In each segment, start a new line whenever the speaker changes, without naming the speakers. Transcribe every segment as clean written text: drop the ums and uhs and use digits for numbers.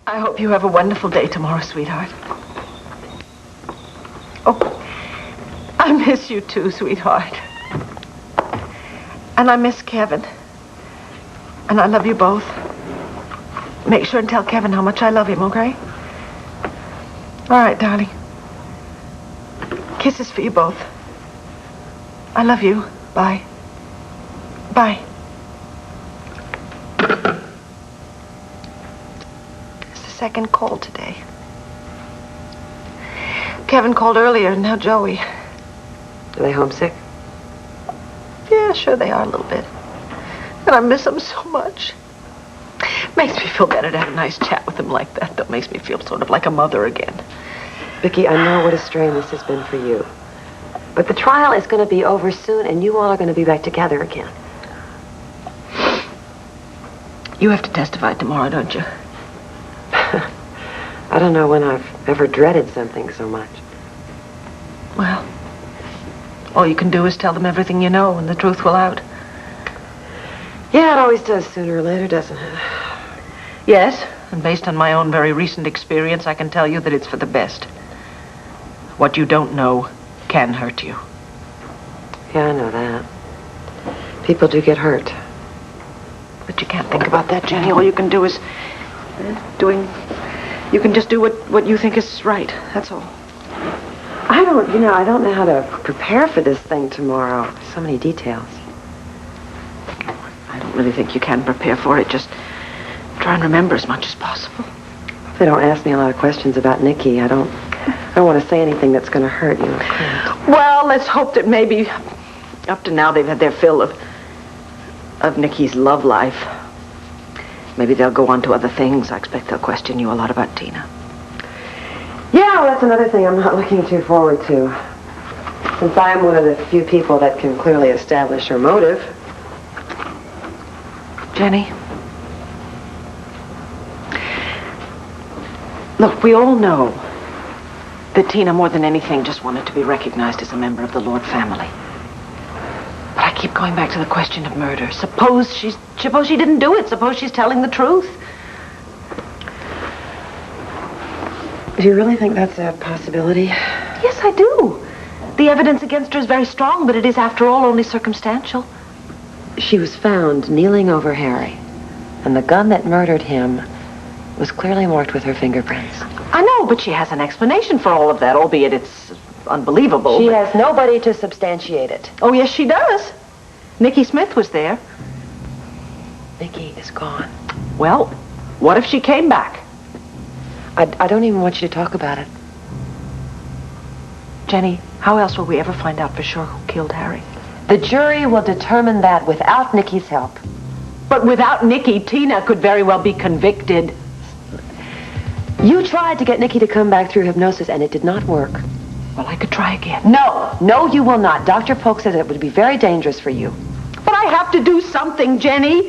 I hope you have a wonderful day tomorrow, sweetheart. Oh, I miss you too, sweetheart. And I miss Kevin. And I love you both. Make sure and tell Kevin how much I love him, okay? All right, darling. Kisses for you both. I love you. Bye. Bye. It's the second call today. Kevin called earlier, and now Joey.
Are they homesick?
Yeah, sure they are a little bit. And I miss them so much. Makes me feel better to have a nice chat with them like that. That makes me feel sort of like a mother again.
Viki, I know what a strain this has been for you. But the trial is going to be over soon, and you all are going to be back together again.
You have to testify tomorrow, don't you?
I don't know when I've ever dreaded something so much.
Well, all you can do is tell them everything you know, and the truth will out.
Yeah, it always does sooner or later, doesn't it?
Yes, and based on my own very recent experience, I can tell you that it's for the best. What you don't know can hurt you.
Yeah, I know that. People do get hurt.
But you can't think about that, Jenny. All you can do is you can just do what you think is right. That's all.
I don't know how to prepare for this thing tomorrow. So many details.
I don't really think you can prepare for it. Just try and remember as much as possible.
If they don't ask me a lot of questions about Niki, I don't want to say anything that's going to hurt you.
Well, let's hope that maybe up to now they've had their fill of Niki's love life. Maybe they'll go on to other things. I expect they'll question you a lot about Tina.
Yeah, well, that's another thing I'm not looking too forward to. Since I'm one of the few people that can clearly establish her motive.
Jenny? Look, we all know that Tina, more than anything, just wanted to be recognized as a member of the Lord family. But I keep going back to the question of murder. Suppose she didn't do it. Suppose she's telling the truth.
Do you really think that's a possibility?
Yes, I do. The evidence against her is very strong, but it is, after all, only circumstantial.
She was found kneeling over Harry, and the gun that murdered him was clearly marked with her fingerprints.
I know, but she has an explanation for all of that, albeit it's unbelievable.
She has nobody to substantiate it.
Oh, yes, she does. Niki Smith was there.
Niki is gone.
Well, what if she came back?
I don't even want you to talk about it.
Jenny, how else will we ever find out for sure who killed Harry?
The jury will determine that without Niki's help.
But without Niki, Tina could very well be convicted.
You tried to get Niki to come back through hypnosis, and it did not work.
Well, I could try again.
No, you will not. Dr. Polk says it would be very dangerous for you.
But I have to do something, Jenny.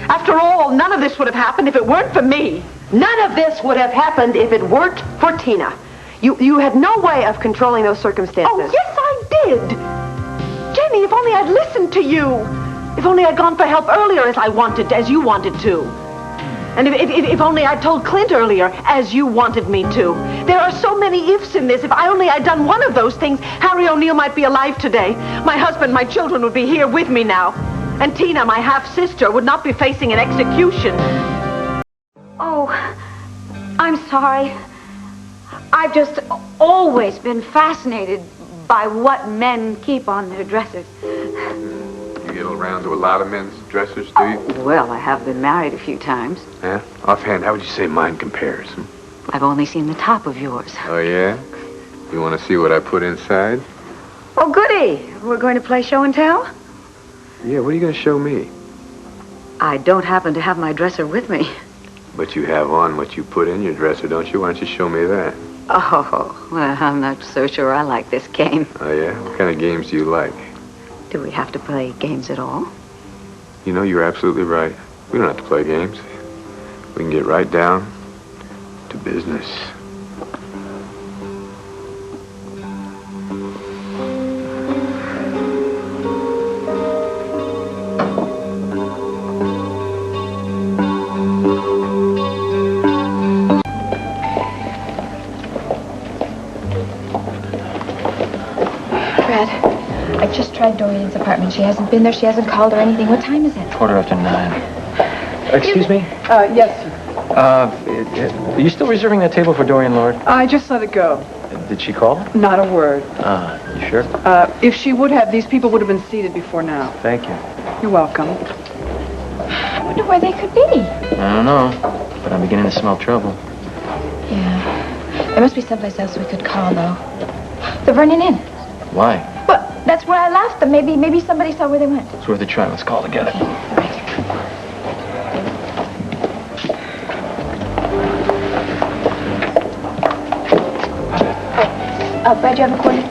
After all, none of this would have happened if it weren't for me.
None of this would have happened if it weren't for Tina. You had no way of controlling those circumstances.
Oh, yes, I did. Jenny, if only I'd listened to you. If only I'd gone for help earlier as you wanted to. And if only I'd told Clint earlier, as you wanted me to. There are so many ifs in this. If only I'd done one of those things, Harry O'Neill might be alive today. My husband, my children would be here with me now. And Tina, my half-sister, would not be facing an execution.
Oh, I'm sorry. I've just always been fascinated by what men keep on their dressers.
You get around to a lot of men's dressers, do you?
Well, I have been married a few times.
Yeah? Offhand, how would you say mine compares?
I've only seen the top of yours.
Oh, yeah? You want to see what I put inside?
Oh, goody. We're going to play show and tell?
Yeah, what are you going to show me?
I don't happen to have my dresser with me.
But you have on what you put in your dresser, don't you? Why don't you show me that?
Oh, well, I'm not so sure I like this game.
Oh, yeah? What kind of games do you like?
Do we have to play games at all?
You know, you're absolutely right. We don't have to play games. We can get right down to business.
I've just tried Dorian's apartment. She hasn't been there. She hasn't called or anything. What time is it?
9:15. Excuse me?
Yes, sir.
Are you still reserving that table for Dorian Lord?
I just let it go.
Did she call?
Not a word.
You sure?
If she would have, these people would have been seated before now.
Thank you.
You're welcome.
I wonder where they could be.
I don't know, but I'm beginning to smell trouble.
Yeah. There must be someplace else we could call, though. The Vernon Inn.
Why?
Well, that's where I left them. Maybe somebody saw where they went.
It's worth a try. Let's call together.
Brad, you have a quarter?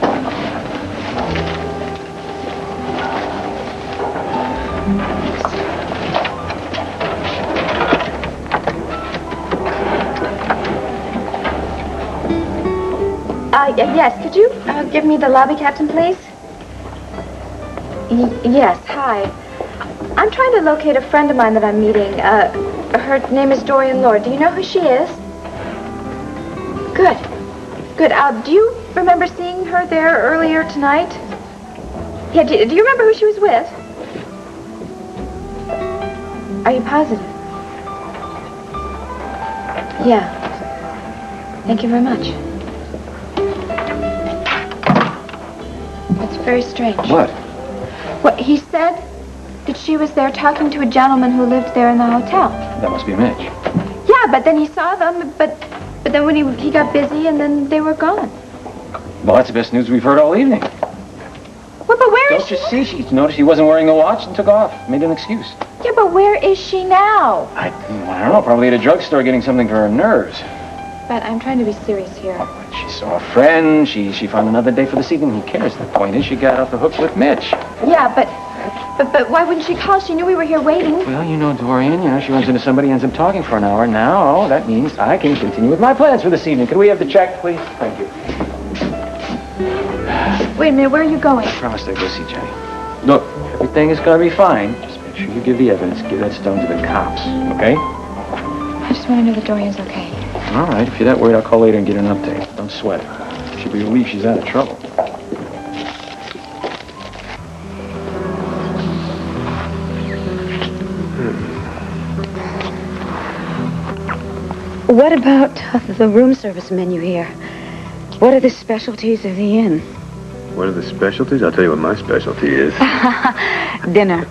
Yes, could you give me the lobby captain, please? Yes, hi. I'm trying to locate a friend of mine that I'm meeting. Her name is Dorian Lord. Do you know who she is? Good. Good. Do you remember seeing her there earlier tonight? Yeah, do you remember who she was with? Are you positive? Yeah. Thank you very much. That's very strange.
What?
Well, he said that she was there talking to a gentleman who lived there in the hotel.
That must be Mitch.
Yeah, but then he saw them, but then when he got busy and then they were gone.
Well, that's the best news we've heard all evening.
Well, but where is she?
Don't you see? She noticed he wasn't wearing the watch and took off. Made an excuse.
Yeah, but where is she now?
I don't know. Probably at a drugstore getting something for her nerves.
But I'm trying to be serious here.
She saw a friend. She found another day for this evening. Who cares? The point is she got off the hook with Mitch.
Yeah, but why wouldn't she call? She knew we were here waiting.
Well, you know Dorian. You know, she runs into somebody, ends up talking for an hour. Now, that means I can continue with my plans for this evening. Could we have the check, please? Thank you.
Wait a minute, where are you going?
I promised I'd go see Jenny. Look, everything is going to be fine. Just make sure you give the evidence. Give that stone to the cops, okay?
I just want to know that Dorian's okay.
All right, if you're that worried, I'll call later and get an update. Don't sweat it. She'll be relieved she's out of trouble.
What about the room service menu here? What are the specialties of the inn?
What are the specialties? I'll tell you what my specialty is.
Dinner.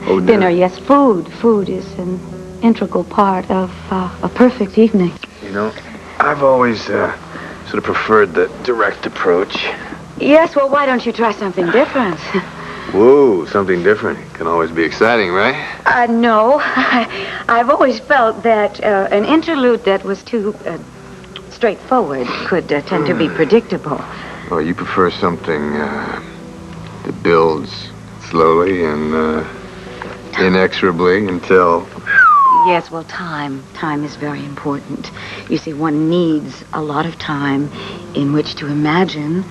Oh,
Dinner, yes. Food. Food is an integral part of a perfect evening.
You know, I've always sort of preferred the direct approach.
Yes, well, why don't you try something different?
Whoa, something different. Can always be exciting, right?
No. I've always felt that an interlude that was too straightforward could tend to be predictable.
Oh, you prefer something that builds slowly and inexorably until...
Yes, well, time. Time is very important. You see, one needs a lot of time in which to imagine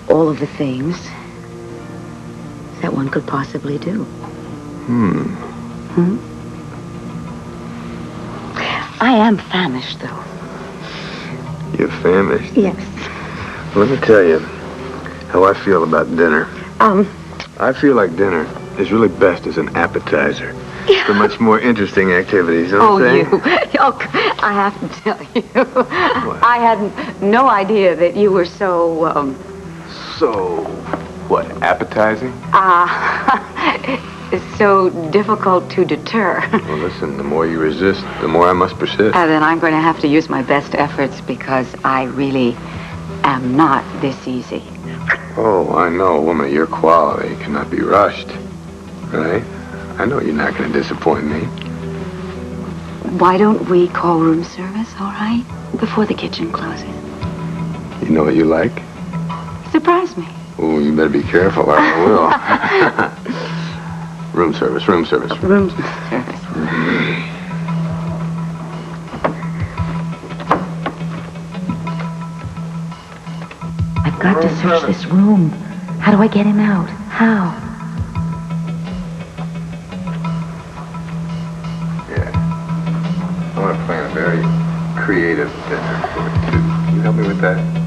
all of the things that one could possibly do. I am famished, though.
You're famished?
Yes.
Let me tell you how I feel about dinner. I feel like dinner is really best as an appetizer for much more interesting activities. You know what I'm saying?
I have to tell you. What? I had no idea that you were so,
So, what, appetizing?
so difficult to deter.
Well, listen, the more you resist, the more I must persist.
Then I'm going to have to use my best efforts because I really am not this easy.
Oh, I know. A woman of your quality cannot be rushed. Right? I know you're not going to disappoint me.
Why don't we call room service, all right? Before the kitchen closes.
You know what you like?
Surprise me.
Oh, you better be careful or I will. Room service, room service.
Room service. I've got to search this room. How do I get him out? How?
Yeah. I want to plan a very creative dinner for you, too. Can you help me with that?